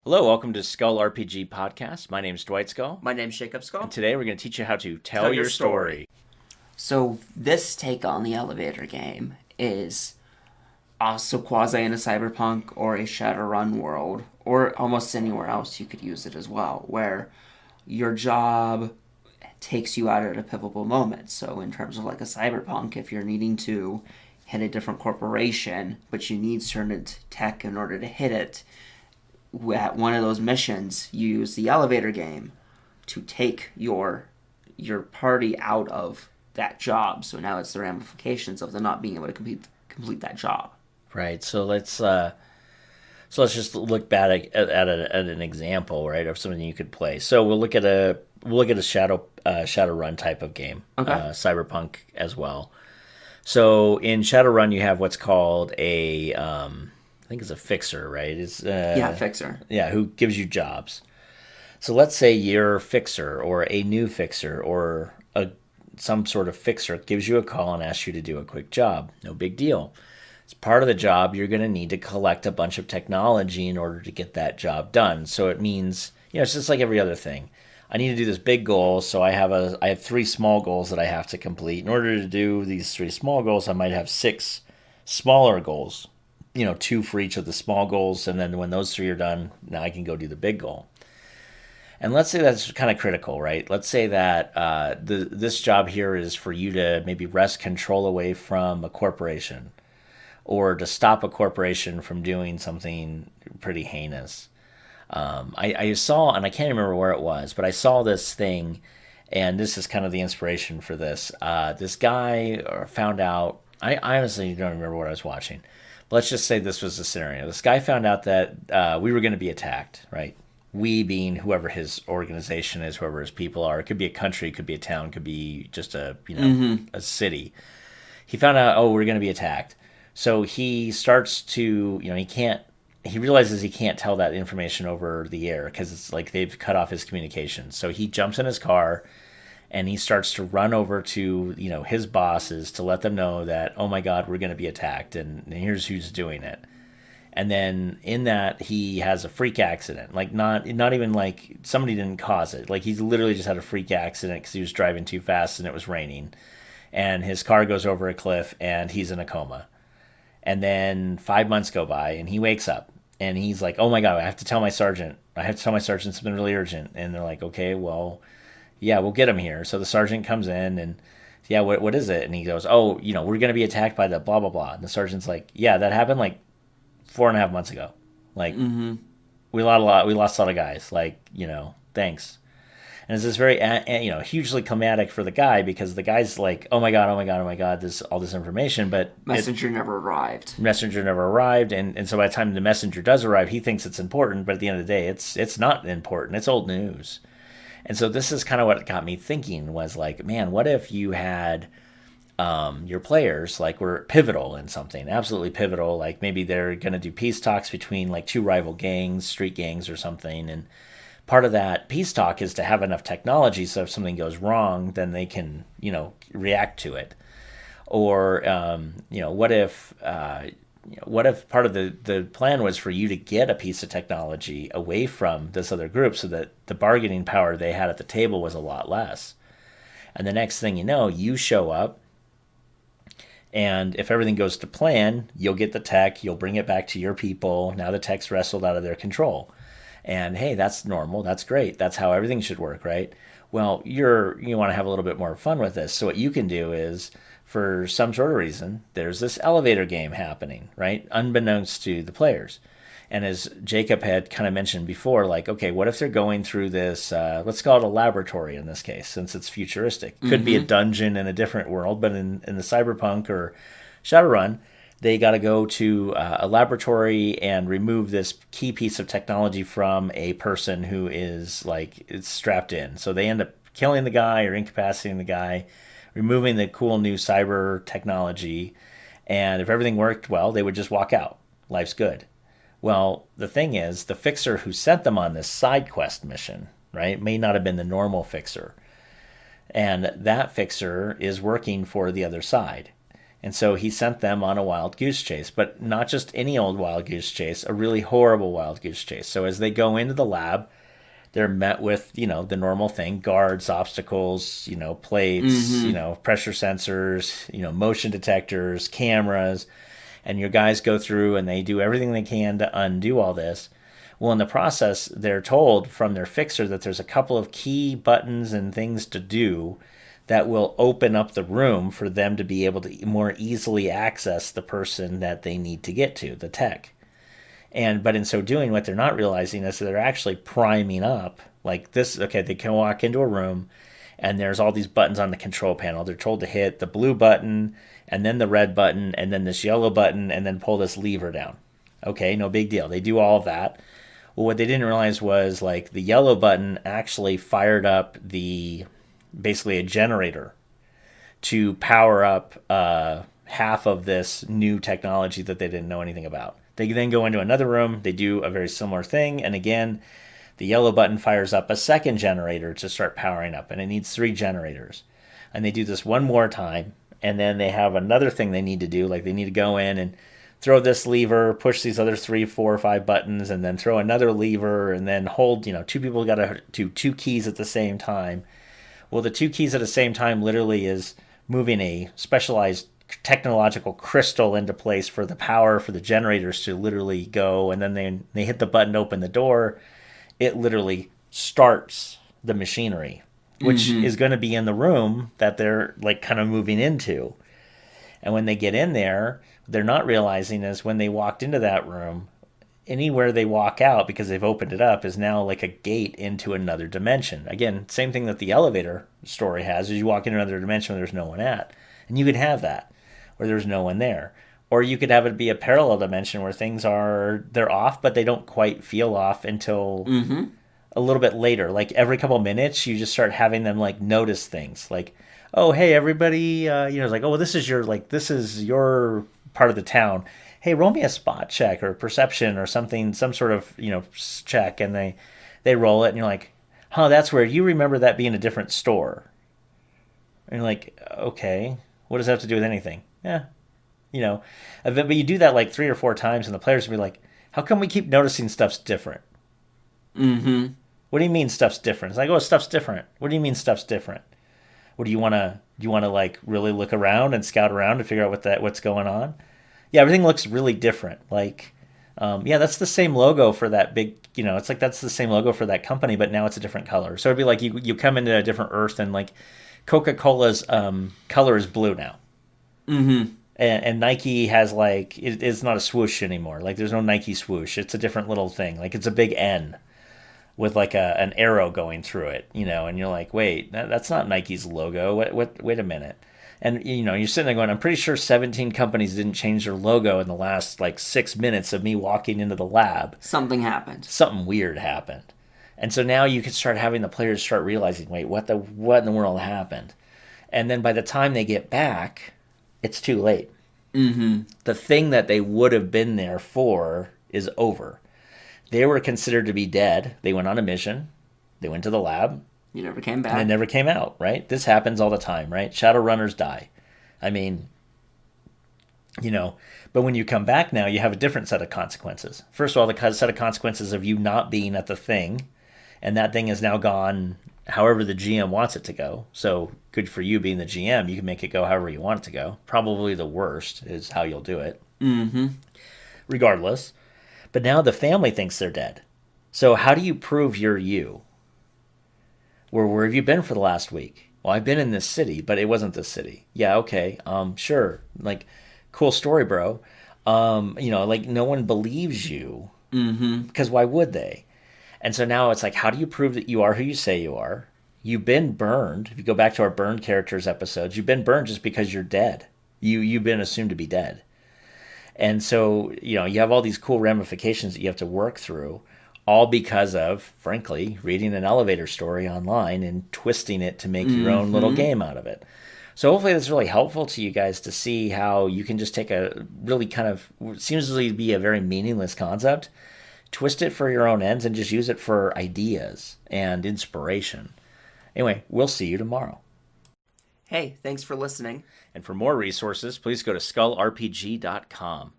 Hello, welcome to Skull RPG Podcast. My name's Dwight Skull. My name's Jacob Skull. And today we're going to teach you how to tell your story. So this take on the elevator game is also quasi in a cyberpunk or a Shadowrun world, or almost anywhere else you could use it as well, where your job takes you out at a pivotal moment. So in terms of like a cyberpunk, if you're needing to hit a different corporation, but you need certain tech in order to hit it, at one of those missions, you use the elevator game to take your party out of that job. So now it's the ramifications of them not being able to complete that job. Right. So let's just look back at an example, right, of something you could play. So we'll look at a Shadowrun type of game, Okay. Cyberpunk as well. So in Shadowrun, you have what's called I think it's a fixer, right? Fixer. Yeah, who gives you jobs. So let's say you're a fixer or a new fixer or some sort of fixer gives you a call and asks you to do a quick job. No big deal. As part of the job, you're going to need to collect a bunch of technology in order to get that job done. So it means, it's just like every other thing. I need to do this big goal, so I have 3 small goals that I have to complete. In order to do these 3 small goals, I might have 6 smaller goals. 2 for each of the small goals, and then when those 3 are done, now I can go do the big goal. And let's say that's kind of critical, right? Let's say that this job here is for you to maybe wrest control away from a corporation, or to stop a corporation from doing something pretty heinous. I saw, and I can't remember where it was, but I saw this thing, and this is kind of the inspiration for this. This guy found out, I honestly don't remember what I was watching. Let's just say this was the scenario. This guy found out that we were going to be attacked, right? We being whoever his organization is, whoever his people are. It could be a country, it could be a town, it could be just a a city. He found out, we're going to be attacked. So he starts to, he realizes he can't tell that information over the air because it's like they've cut off his communication. So he jumps in his car and he starts to run over to, his bosses to let them know that, oh my God, we're going to be attacked, and here's who's doing it. And then in that, he has a freak accident. Like, not even like somebody didn't cause it. Like, he's literally just had a freak accident because he was driving too fast and it was raining. And his car goes over a cliff and he's in a coma. And then 5 months go by and he wakes up and he's like, oh my God, I have to tell my sergeant something really urgent. And they're like, okay, well, yeah, we'll get him here. So the sergeant comes in and, yeah, what is it? And he goes, we're going to be attacked by the blah, blah, blah. And the sergeant's like, yeah, that happened like 4.5 months ago. Like, we lost a lot of guys. Like, thanks. And it's this very, hugely climatic for the guy because the guy's like, oh my God, this all this information. But Messenger never arrived. And so by the time the messenger does arrive, he thinks it's important. But at the end of the day, it's not important. It's old news. And so this is kind of what got me thinking was like, man, what if you had your players like were pivotal in something, absolutely pivotal. Like maybe they're going to do peace talks between like 2 rival gangs, street gangs or something. And part of that peace talk is to have enough technology so if something goes wrong, then they can, react to it. Or, what if part of the plan was for you to get a piece of technology away from this other group so that the bargaining power they had at the table was a lot less? And the next thing you know, you show up, and if everything goes to plan, you'll get the tech, you'll bring it back to your people. Now the tech's wrestled out of their control. And hey, that's normal, that's great, that's how everything should work, right? Well, you want to have a little bit more fun with this. So what you can do is, for some sort of reason, there's this elevator game happening, right? Unbeknownst to the players. And as Jacob had kind of mentioned before, like, okay, what if they're going through this, let's call it a laboratory in this case, since it's futuristic. Could be a dungeon in a different world, but in the Cyberpunk or Shadowrun, they got to go to a laboratory and remove this key piece of technology from a person who is, like, it's strapped in. So they end up killing the guy or incapacitating the guy, removing the cool new cyber technology, and if everything worked well, they would just walk out. Life's good. Well, the thing is, the fixer who sent them on this side quest mission, right, may not have been the normal fixer. And that fixer is working for the other side. And so he sent them on a wild goose chase, but not just any old wild goose chase, a really horrible wild goose chase. So as they go into the lab, they're met with, the normal thing: guards, obstacles, plates, Mm-hmm. pressure sensors, motion detectors, cameras. And your guys go through and they do everything they can to undo all this. Well, in the process, they're told from their fixer that there's a couple of key buttons and things to do that will open up the room for them to be able to more easily access the person that they need to get to, the tech. But in so doing, what they're not realizing is that they're actually priming up like this. Okay, they can walk into a room and there's all these buttons on the control panel. They're told to hit the blue button and then the red button and then this yellow button and then pull this lever down. Okay, no big deal. They do all of that. Well, what they didn't realize was like the yellow button actually fired up the basically a generator to power up half of this new technology that they didn't know anything about. They then go into another room. They do a very similar thing. And again, the yellow button fires up a second generator to start powering up. And it needs 3 generators. And they do this one more time. And then they have another thing they need to do. Like they need to go in and throw this lever, push these other 3, 4, or 5 buttons, and then throw another lever, and then hold, 2 people got to do 2 keys at the same time. Well, the 2 keys at the same time literally is moving a specialized technological crystal into place for the power for the generators to literally go, and then they hit the button to open the door. It literally starts the machinery, which is going to be in the room that they're like kind of moving into. And when they get in there, they're not realizing is when they walked into that room, anywhere they walk out because they've opened it up is now like a gate into another dimension. Again, same thing that the elevator story has, is you walk into another dimension where there's no one at. And you could have that where there's no one there. Or you could have it be a parallel dimension where they're off, but they don't quite feel off until a little bit later. Like every couple minutes, you just start having them like notice things. Like, oh, hey, everybody, it's like, oh, this is your part of the town. Hey, roll me a spot check or perception or something, some sort of, check. And they roll it and you're like, huh, that's weird. You remember that being a different store. And you're like, okay, what does that have to do with anything? Yeah, but you do that like 3 or 4 times and the players will be like, how come we keep noticing stuff's different? Mm-hmm. What do you mean stuff's different? It's like, oh, stuff's different. What do you mean stuff's different? What do you want to like really look around and scout around to figure out what's going on? Yeah, everything looks really different. Like, yeah, that's the same logo for that big, it's like that's the same logo for that company, but now it's a different color. So it'd be like you come into a different Earth and like Coca-Cola's color is blue now. Mm-hmm. And Nike has like, it's not a swoosh anymore. Like there's no Nike swoosh. It's a different little thing. Like it's a big N with like an arrow going through it, and you're like, wait, that's not Nike's logo. Wait a minute. And, you're sitting there going, I'm pretty sure 17 companies didn't change their logo in the last like 6 minutes of me walking into the lab. Something happened. Something weird happened. And so now you can start having the players start realizing, wait, what in the world happened? And then by the time they get back, it's too late. Mm-hmm. The thing that they would have been there for is over. They were considered to be dead. They went on a mission. They went to the lab. You never came back. And they never came out, right? This happens all the time, right? Shadowrunners die. I mean, but when you come back now, you have a different set of consequences. First of all, the set of consequences of you not being at the thing, and that thing is now gone however the GM wants it to go. So good for you being the GM. You can make it go however you want it to go. Probably the worst is how you'll do it. Mm-hmm. Regardless. But now the family thinks they're dead. So how do you prove you're you? Where have you been for the last week? Well, I've been in this city, but it wasn't this city. Yeah, okay. Sure. Like, cool story, bro. Like no one believes you. Mm-hmm. Because why would they? And so now it's like, how do you prove that you are who you say you are? You've been burned. If you go back to our burned characters episodes, you've been burned just because you're dead. You've been assumed to be dead. And so, you have all these cool ramifications that you have to work through, all because of, frankly, reading an elevator story online and twisting it to make your own little game out of it. So hopefully that's really helpful to you guys to see how you can just take a really kind of, seems to be a very meaningless concept, twist it for your own ends, and just use it for ideas and inspiration. Anyway, we'll see you tomorrow. Hey, thanks for listening. And for more resources, please go to skullrpg.com.